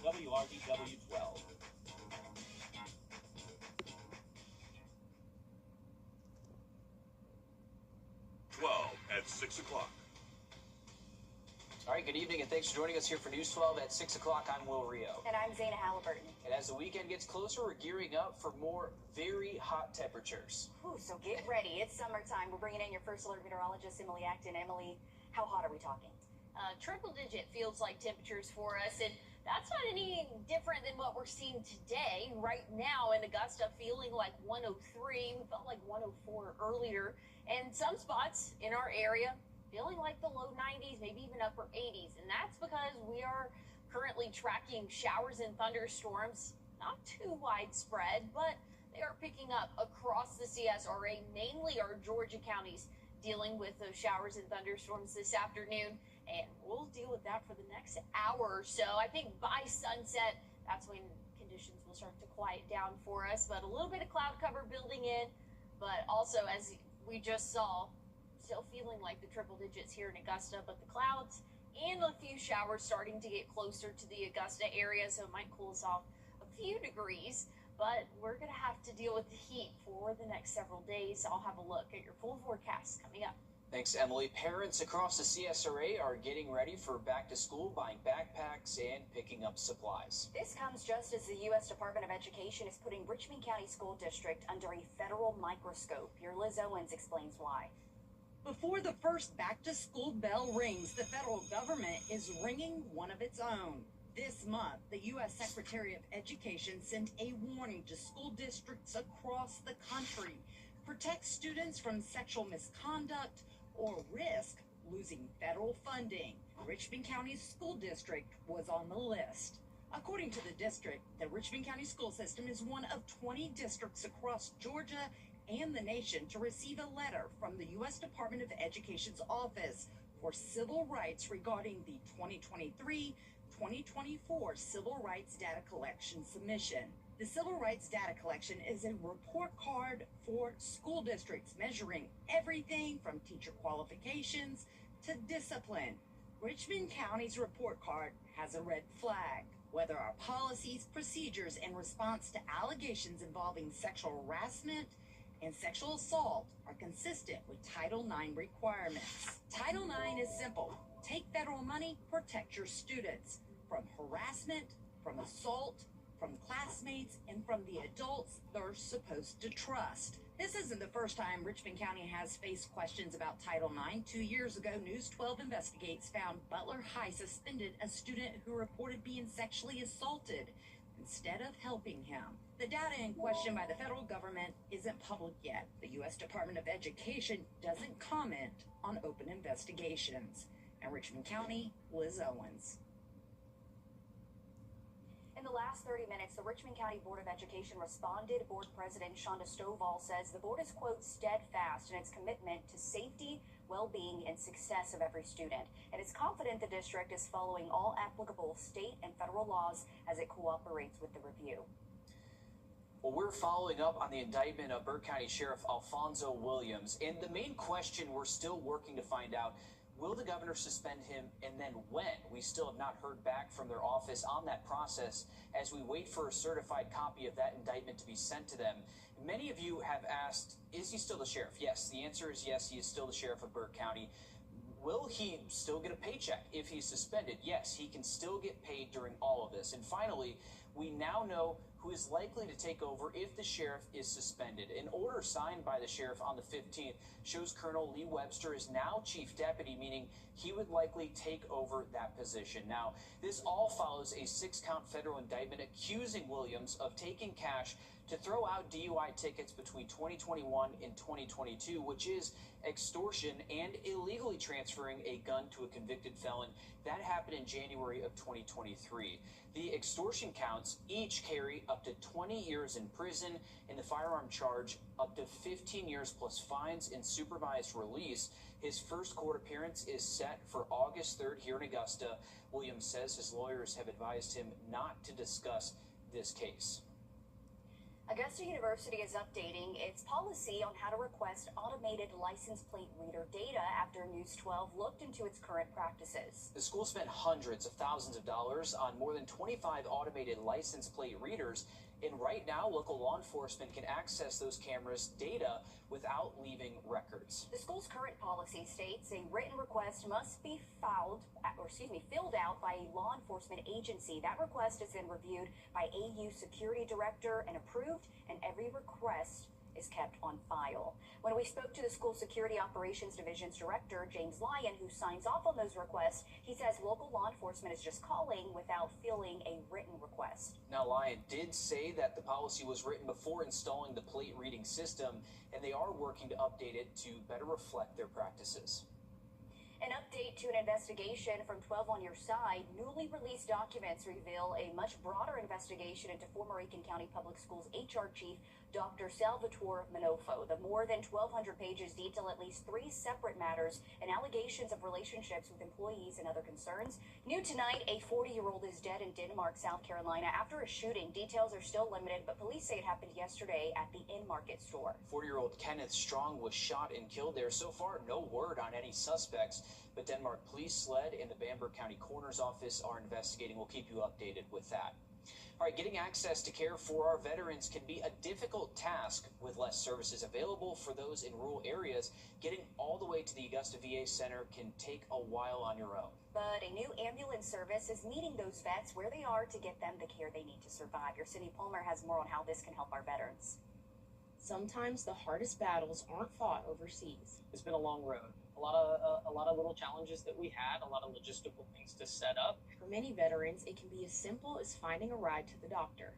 Wrdw 12. At 6 o'clock. All right, good evening, and thanks for joining us here for News 12 at 6 o'clock. I'm Wrdw. And I'm Zaina Halliburton. And as the weekend gets closer, we're gearing up for more very hot temperatures. Ooh, so get ready. It's summertime. We're bringing in your first alert meteorologist, Emily Acton. Emily, how hot are we talking? Triple-digit feels like temperatures for us, and that's not any different than what we're seeing today. Right now in Augusta, feeling like 103. We felt like 104 earlier. And some spots in our area feeling like the low 90s, maybe even upper 80s. And that's because we are currently tracking showers and thunderstorms, not too widespread, but they are picking up across the CSRA, mainly our Georgia counties, dealing with those showers and thunderstorms this afternoon. And we'll deal with that for the next hour or so. I think by sunset, that's when conditions will start to quiet down for us. But a little bit of cloud cover building in, but also, as we just saw, still feeling like the triple digits here in Augusta, but the clouds and a few showers starting to get closer to the Augusta area, so it might cool us off a few degrees, but we're going to have to deal with the heat for the next several days. I'll have a look at your full forecast coming up. Thanks, Emily. Parents across the CSRA are getting ready for back to school, buying backpacks and picking up supplies. This comes just as the U.S. Department of Education is putting Richmond County School District under a federal microscope. Your Liz Owens explains why. Before the first back-to-school bell rings, the federal government is ringing one of its own. This month, the U.S. Secretary of Education sent a warning to school districts across the country. Protect students from sexual misconduct or risk losing federal funding. Richmond County School District was on the list. According to the district, the Richmond County school system is one of 20 districts across Georgia and the nation to receive a letter from the U.S. Department of Education's Office for Civil Rights regarding the 2023-2024 Civil Rights Data Collection submission. The Civil Rights Data Collection is a report card for school districts measuring everything from teacher qualifications to discipline. Richmond County's report card has a red flag. Whether our policies, procedures in response to allegations involving sexual harassment and sexual assault are consistent with Title IX requirements. Title IX is simple. Take federal money, protect your students from harassment, from assault, from classmates, and from the adults they're supposed to trust. This isn't the first time Richmond County has faced questions about Title IX. 2 years ago, News 12 Investigates found Butler High suspended a student who reported being sexually assaulted instead of helping him. The data in question by the federal government isn't public yet. The U.S. Department of Education doesn't comment on open investigations. In Richmond County, Liz Owens. In the last 30 minutes, the Richmond County Board of Education responded. Board President Shonda Stovall says the board is, quote, steadfast in its commitment to safety, well-being, and success of every student, and is confident the district is following all applicable state and federal laws as it cooperates with the review. Well, we're following up on the indictment of Burke County Sheriff Alfonso Williams, and the main question we're still working to find out: will the governor suspend him, and then when? We still have not heard back from their office on that process as we wait for a certified copy of that indictment to be sent to them. Many of you have asked, is he still the sheriff? Yes, the answer is yes, he is still the sheriff of Burke County. Will he still get a paycheck if he's suspended? Yes, he can still get paid during all of this. And finally, we now know who is likely to take over if the sheriff is suspended. An order signed by the sheriff on the 15th shows Colonel Lee Webster is now chief deputy, meaning he would likely take over that position. Now, this all follows a 6-count federal indictment accusing Williams of taking cash to throw out DUI tickets between 2021 and 2022, which is extortion and illegally transferring a gun to a convicted felon. That happened in January of 2023. The extortion counts each carry up to 20 years in prison, and the firearm charge up to 15 years plus fines and supervised release. His first court appearance is set for August 3rd here in Augusta. Williams says his lawyers have advised him not to discuss this case. Augusta University is updating its policy on how to request automated license plate reader data after News 12 looked into its current practices. The school spent hundreds of thousands of dollars on more than 25 automated license plate readers, and right now local law enforcement can access those cameras' data without leaving records. The school's current policy states a written request must be filled out by a law enforcement agency. That request is then reviewed by AU security director and approved, and every request is kept on file. When we spoke to the school security operations division's director, James Lyon, who signs off on those requests, he says local law enforcement is just calling without filling a written request. Now, Lyon did say that the policy was written before installing the plate reading system, and they are working to update it to better reflect their practices. An update to an investigation from 12 on Your Side. Newly released documents reveal a much broader investigation into former Aiken County Public Schools HR Chief Dr. Salvatore Manofo. The more than 1,200 pages detail at least 3 separate matters and allegations of relationships with employees and other concerns. New tonight, a 40-year-old is dead in Denmark, South Carolina after a shooting. Details are still limited, but police say it happened yesterday at the in-market store. 40-year-old Kenneth Strong was shot and killed there. So far, no word on any suspects, but Denmark Police SLED and the Bamberg County Coroner's Office are investigating. All keep you updated with that. All right, getting access to care for our veterans can be a difficult task with less services available for those in rural areas. Getting all the way to the Augusta VA Center can take a while on your own. But a new ambulance service is meeting those vets where they are to get them the care they need to survive. Your Cindy Palmer has more on how this can help our veterans. Sometimes the hardest battles aren't fought overseas. It's been a long road. A lot of little challenges that we had, a lot of logistical things to set up. For many veterans, it can be as simple as finding a ride to the doctor.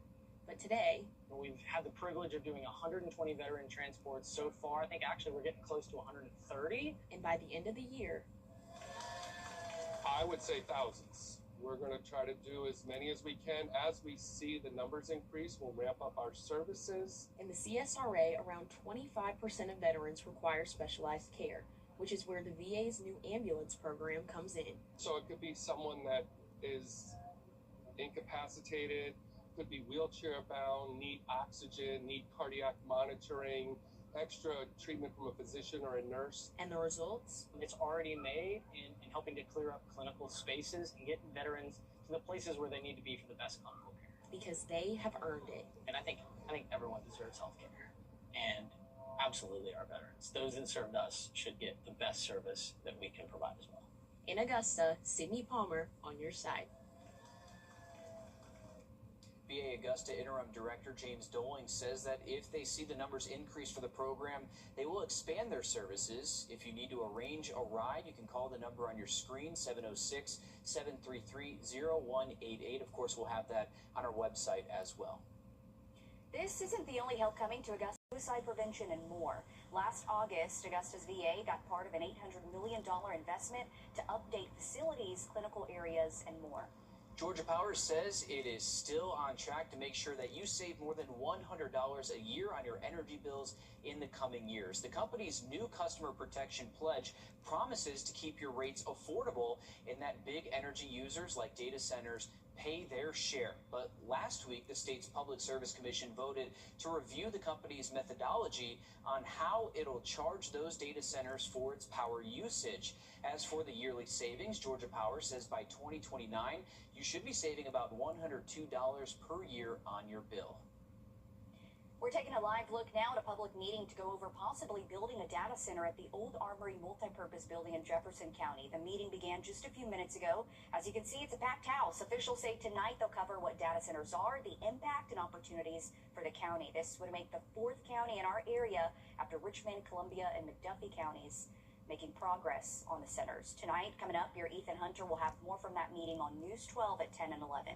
But today, We've had the privilege of doing 120 veteran transports so far. I think actually we're getting close to 130. and by the end of the year, I would say thousands. We're going to try to do as many as we can. As we see the numbers increase, we'll ramp up our services. in the CSRA, around 25% of veterans require specialized care, which is where the VA's new ambulance program comes in. So it could be someone that is incapacitated, could be wheelchair bound, need oxygen, need cardiac monitoring, extra treatment from a physician or a nurse. And the results? It's already made in helping to clear up clinical spaces and get veterans to the places where they need to be for the best clinical care. Because they have earned it. And I think everyone deserves health care. And absolutely our veterans, those that served us, should get the best service that we can provide as well. In Augusta, Sydney Palmer on your side. VA Augusta Interim Director James Doling says that if they see the numbers increase for the program, they will expand their services. If you need to arrange a ride, you can call the number on your screen, 706-733-0188. Of course, we'll have that on our website as well. This isn't the only help coming to Augusta. Suicide prevention and more. Last August, Augusta's VA got part of an $800 million investment to update facilities, clinical areas, and more. Georgia Power says it is still on track to make sure that you save more than $100 a year on your energy bills in the coming years. The company's new customer protection pledge promises to keep your rates affordable and that big energy users like data centers pay their share. But last week, the state's Public Service Commission voted to review the company's methodology on how it'll charge those data centers for its power usage. As for the yearly savings, Georgia Power says by 2029, you should be saving about $102 per year on your bill. We're taking a live look now at a public meeting to go over possibly building a data center at the Old Armory multipurpose building in Jefferson County. The meeting began just a few minutes ago. As you can see, it's a packed house. Officials say tonight they'll cover what data centers are, the impact and opportunities for the county. This would make the 4th county in our area after Richmond, Columbia, and McDuffie counties making progress on the centers. Tonight, coming up, your Ethan Hunter will have more from that meeting on News 12 at 10 and 11.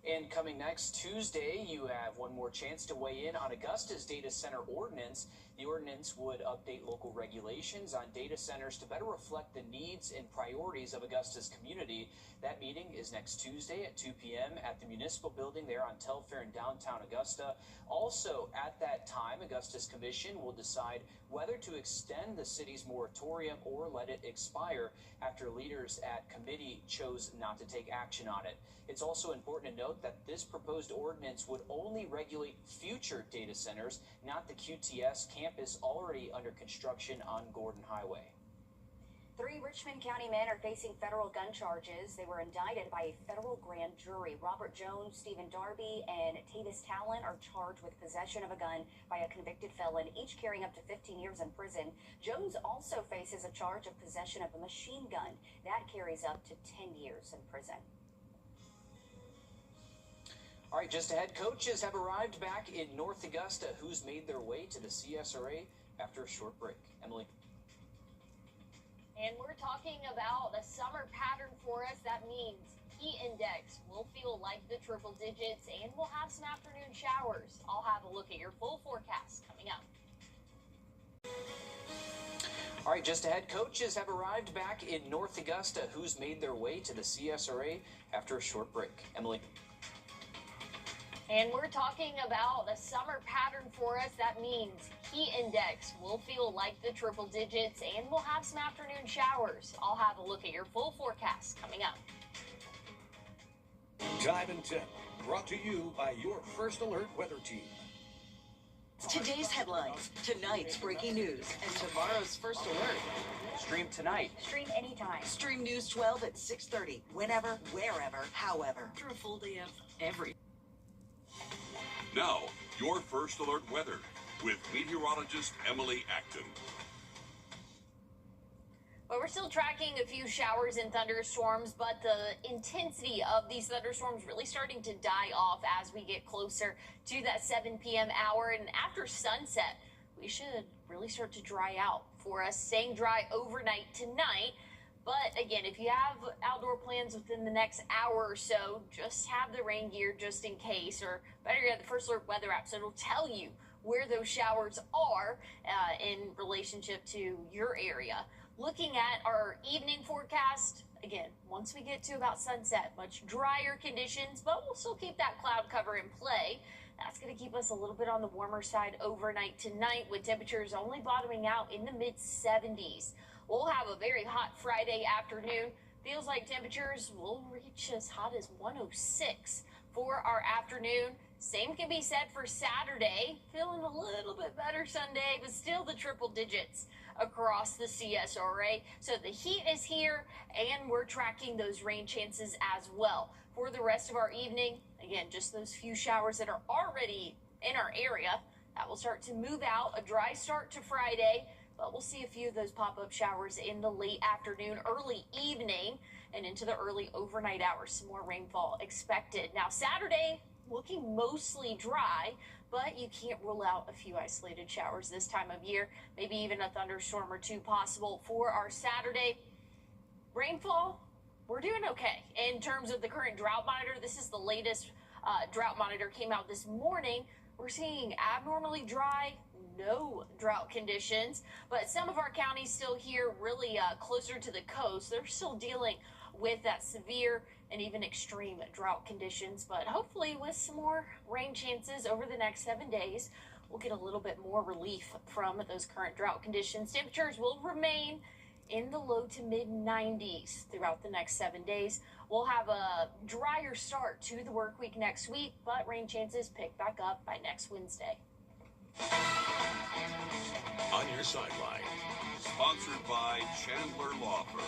And coming next Tuesday, you have one more chance to weigh in on Augusta's data center ordinance. The ordinance would update local regulations on data centers to better reflect the needs and priorities of Augusta's community. That meeting is next Tuesday at 2 p.m. at the Municipal Building there on Telfair in downtown Augusta. Also, at that time, Augusta's Commission will decide whether to extend the city's moratorium or let it expire after leaders at committee chose not to take action on it. It's also important to note note that this proposed ordinance would only regulate future data centers, not the QTS campus already under construction on Gordon Highway. 3 Richmond County men are facing federal gun charges. They were indicted by a federal grand jury. Robert Jones, Stephen Darby, and Tavis Talon are charged with possession of a gun by a convicted felon, each carrying up to 15 years in prison. Jones also faces a charge of possession of a machine gun. That carries up to 10 years in prison. All right, just ahead, coaches have arrived back in North Augusta. Who's made their way to the CSRA after a short break? Emily. And we're talking about a summer pattern for us. That means heat index will feel like the triple digits, and we'll have some afternoon showers. I'll have a look at your full forecast coming up. All right, just ahead, coaches have arrived back in North Augusta. Who's made their way to the CSRA after a short break? Emily. And we're talking about a summer pattern for us. That means heat index will feel like the triple digits, and we'll have some afternoon showers. I'll have a look at your full forecast coming up. Time and Tip, brought to you by your First Alert weather team. Today's headlines, tonight's breaking news, and tomorrow's First Alert. Stream tonight. Stream anytime. Stream News 12 at 6:30, whenever, wherever, however. For a full day of everything. Now, your First Alert weather with meteorologist Emily Acton. Well, we're still tracking a few showers and thunderstorms, but the intensity of these thunderstorms really starting to die off as we get closer to that 7 p.m. hour. And after sunset, we should really start to dry out for us, staying dry overnight tonight. But again, if you have outdoor plans within the next hour or so, just have the rain gear just in case, or better yet, the First Alert weather app, so it'll tell you where those showers are in relationship to your area. Looking at our evening forecast, again, once we get to about sunset, much drier conditions, but we'll still keep that cloud cover in play. That's going to keep us a little bit on the warmer side overnight tonight, with temperatures only bottoming out in the mid-70s. We'll have a very hot Friday afternoon. Feels like temperatures will reach as hot as 106 for our afternoon. Same can be said for Saturday. Feeling a little bit better Sunday, but still the triple digits across the CSRA. So the heat is here, and we're tracking those rain chances as well. For the rest of our evening, again, just those few showers that are already in our area, that will start to move out. A dry start to Friday, but we'll see a few of those pop-up showers in the late afternoon, early evening, and into the early overnight hours. Some more rainfall expected. Now, Saturday, looking mostly dry, but you can't rule out a few isolated showers this time of year. Maybe even a thunderstorm or two possible for our Saturday. Rainfall, we're doing okay. In terms of the current drought monitor, this is the latest drought monitor, came out this morning. We're seeing abnormally dry, no drought conditions, but some of our counties still here really closer to the coast, they're still dealing with that severe and even extreme drought conditions. But hopefully with some more rain chances over the next 7 days, we'll get a little bit more relief from those current drought conditions. Temperatures will remain in the low to mid 90s throughout the next 7 days. We'll have a drier start to the work week next week, but rain chances pick back up by next Wednesday. On your sideline. Sponsored by Chandler Law Firm.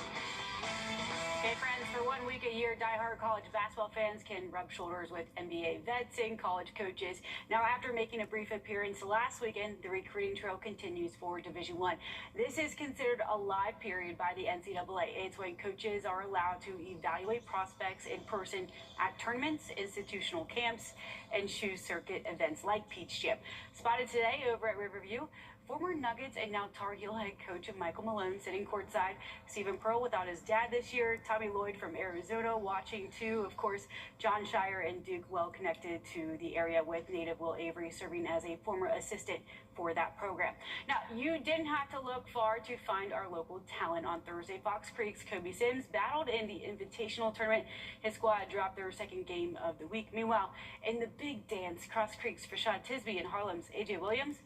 Hey friends, for 1 week a year, diehard college basketball fans can rub shoulders with NBA vets and college coaches. Now, after making a brief appearance last weekend, the recruiting trail continues for Division I. This is considered a live period by the NCAA. It's when coaches are allowed to evaluate prospects in person at tournaments, institutional camps, and shoe circuit events like Peach Jam. Spotted today over at Riverview, former Nuggets and now Tar Heel head coach Michael Malone sitting courtside. Stephen Pearl without his dad this year. Tommy Lloyd from Arizona watching too. Of course, John Shire and Duke well connected to the area, with native Will Avery serving as a former assistant for that program. Now, you didn't have to look far to find our local talent on Thursday. Fox Creek's Kobe Sims battled in the Invitational Tournament. His squad dropped their second game of the week. Meanwhile, in the big dance, Cross Creek's Rashad Tisby and Harlem's AJ Williams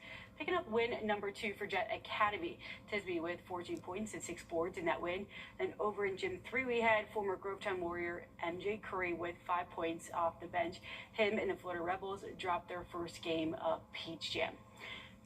picking up win number 2 for Jet Academy. Tisby with 14 points and 6 boards in that win. Then over in Gym 3, we had former Grovetown Warrior MJ Curry with 5 points off the bench. Him and the Florida Rebels dropped their first game of Peach Jam.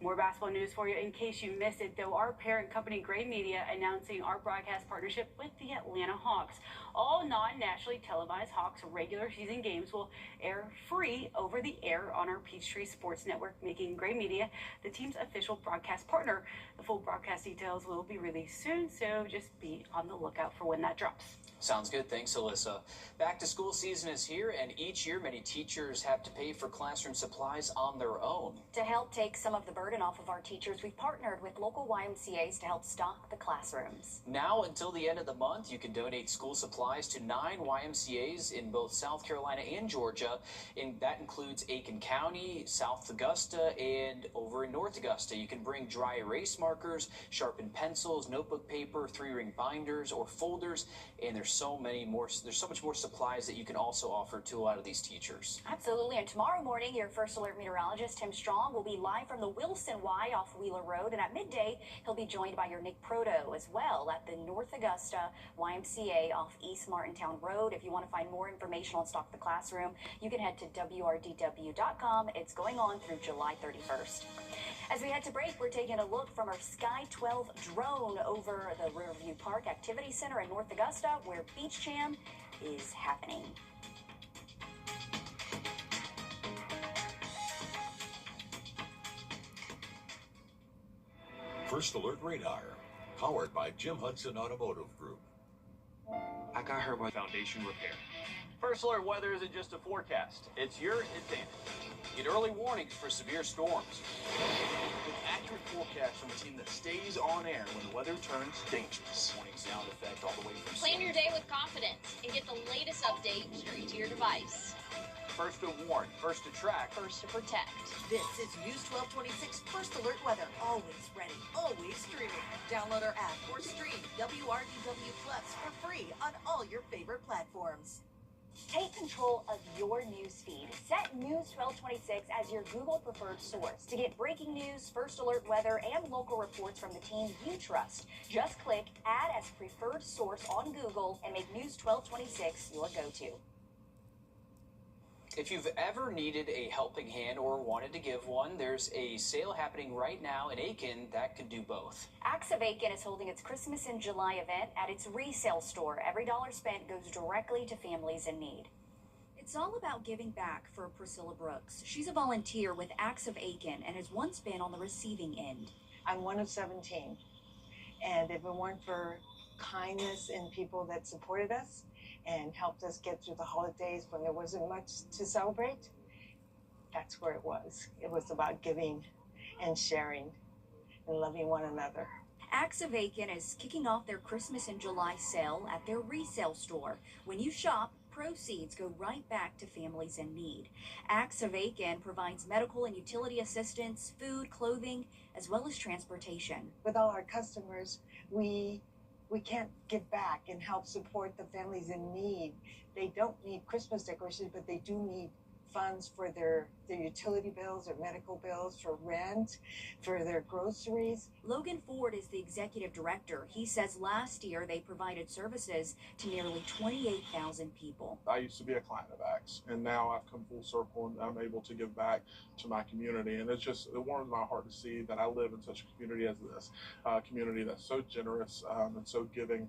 More basketball news for you in case you missed it, though. Our parent company, Gray Media, announcing our broadcast partnership with the Atlanta Hawks. All non-nationally televised Hawks regular season games will air free over the air on our Peachtree Sports Network, making Gray Media the team's official broadcast partner. The full broadcast details will be released soon, so just be on the lookout for when that drops. Sounds good. Thanks, Alyssa. Back to school season is here, and each year many teachers have to pay for classroom supplies on their own. To help take some of the burden off of our teachers, we've partnered with local YMCAs to help stock the classrooms. Now, until the end of the month, you can donate school supplies to 9 YMCAs in both South Carolina and Georgia. And that includes Aiken County, South Augusta, and over in North Augusta. You can bring dry erase markers, sharpened pencils, notebook paper, 3-ring binders, or folders. And there's so much more supplies that you can also offer to a lot of these teachers. Absolutely. And tomorrow morning, your First Alert meteorologist, Tim Strong, will be live from the Wilson Y off Wheeler Road. And at midday, he'll be joined by your Nick Proto as well at the North Augusta YMCA off East Martintown Road. If you want to find more information on Stock the Classroom, you can head to WRDW.com. It's going on through July 31st. As we head to break, we're taking a look from our Sky 12 drone over the Riverview Park Activity Center in North Augusta, where Beach Jam is happening. First Alert Radar, powered by Jim Hudson Automotive Group. I got hurt by foundation repair. First Alert weather isn't just a forecast, it's your advantage. Get early warnings for severe storms. With accurate forecasts from a team that stays on air when the weather turns dangerous. Warning sound effect all the way from Plan your day with confidence and get the latest update straight to your device. First to warn, first to track, First to protect. This is News 1226 First Alert Weather. Always ready, always streaming. Download our app or stream WRDW Plus for free on all your favorite platforms. Take control of your news feed. Set News 1226 as your Google preferred source to get breaking news, First Alert weather, and local reports from the team you trust. Just click Add as preferred source on Google and make News 1226 your go-to. If you've ever needed a helping hand or wanted to give one, there's a sale happening right now in Aiken that could do both. Acts of Aiken is holding its Christmas in July event at its resale store. Every dollar spent goes directly to families in need. It's all about giving back for Priscilla Brooks. She's a volunteer with Acts of Aiken and has once been on the receiving end. I'm one of 17, and if it weren't for kindness and people that supported us and helped us get through the holidays when there wasn't much to celebrate, that's where it was. It was about giving and sharing and loving one another. Acts of Aiken is kicking off their Christmas in July sale at their resale store. When you shop, proceeds go right back to families in need. Acts of Aiken provides medical and utility assistance, food, clothing, as well as transportation. With all our customers, we can't give back and help support the families in need. They don't need Christmas decorations, but they do need funds for their utility bills, their medical bills, for rent, for their groceries. Logan Ford is the executive director. He says last year they provided services to nearly 28,000 people. I used to be a client of Acts, and now I've come full circle and I'm able to give back to my community. And it warms my heart to see that I live in such a community as this, community that's so generous and so giving,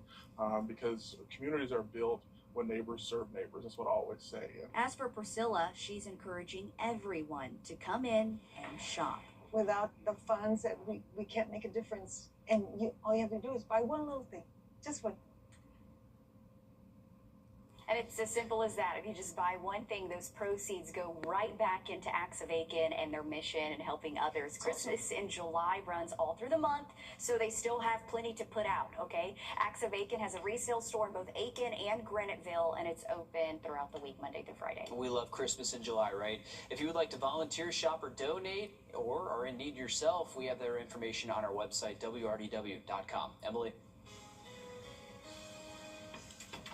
because communities are built when neighbors serve neighbors. That's what I always say. As for Priscilla, she's encouraging everyone to come in and shop. Without the funds, that we can't make a difference. And all you have to do is buy one little thing, just one. And it's as simple as that. If you just buy one thing, those proceeds go right back into Acts of Aiken and their mission and helping others. Christmas in July runs all through the month, so they still have plenty to put out, okay? Acts of Aiken has a resale store in both Aiken and Graniteville, and it's open throughout the week, Monday through Friday. We love Christmas in July, right? If you would like to volunteer, shop, or donate, or are in need yourself, we have their information on our website, WRDW.com. Emily?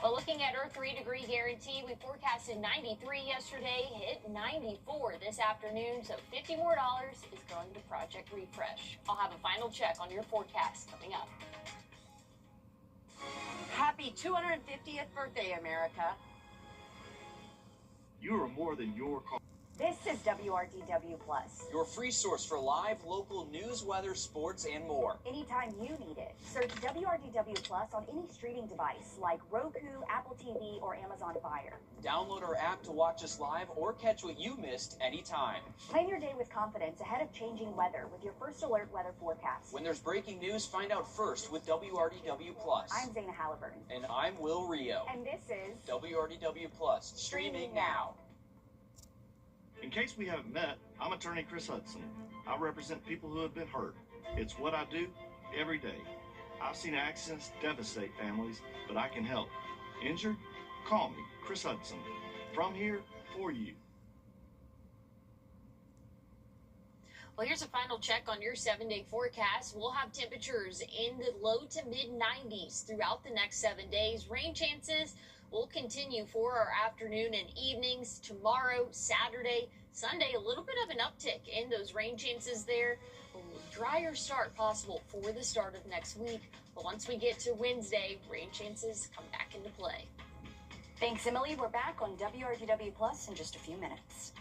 Well, looking at our 3-degree guarantee, we forecasted 93 yesterday, hit 94 this afternoon, so $50 more is going to Project Refresh. I'll have a final check on your forecast coming up. Happy 250th birthday, America. You are more than your car. This is WRDW Plus. Your free source for live, local news, weather, sports, and more. Anytime you need it, search WRDW Plus on any streaming device like Roku, Apple TV, or Amazon Fire. Download our app to watch us live or catch what you missed anytime. Plan your day with confidence ahead of changing weather with your First Alert weather forecast. When there's breaking news, find out first with WRDW Plus. I'm Zana Halliburton. And I'm Will Rio. And this is WRDW Plus, streaming now. In case we haven't met, I'm attorney Chris Hudson. I represent people who have been hurt. It's what I do every day. I've seen accidents devastate families, but I can help. Injured? Call me, Chris Hudson. From here, for you. Well, here's a final check on your 7-day forecast. We'll have temperatures in the low to mid 90s throughout the next 7 days. Rain chances will continue for our afternoon and evenings. Tomorrow, Saturday, Sunday, a little bit of an uptick in those rain chances there. A drier start possible for the start of next week. But once we get to Wednesday, rain chances come back into play. Thanks, Emily. We're back on WRDW Plus in just a few minutes.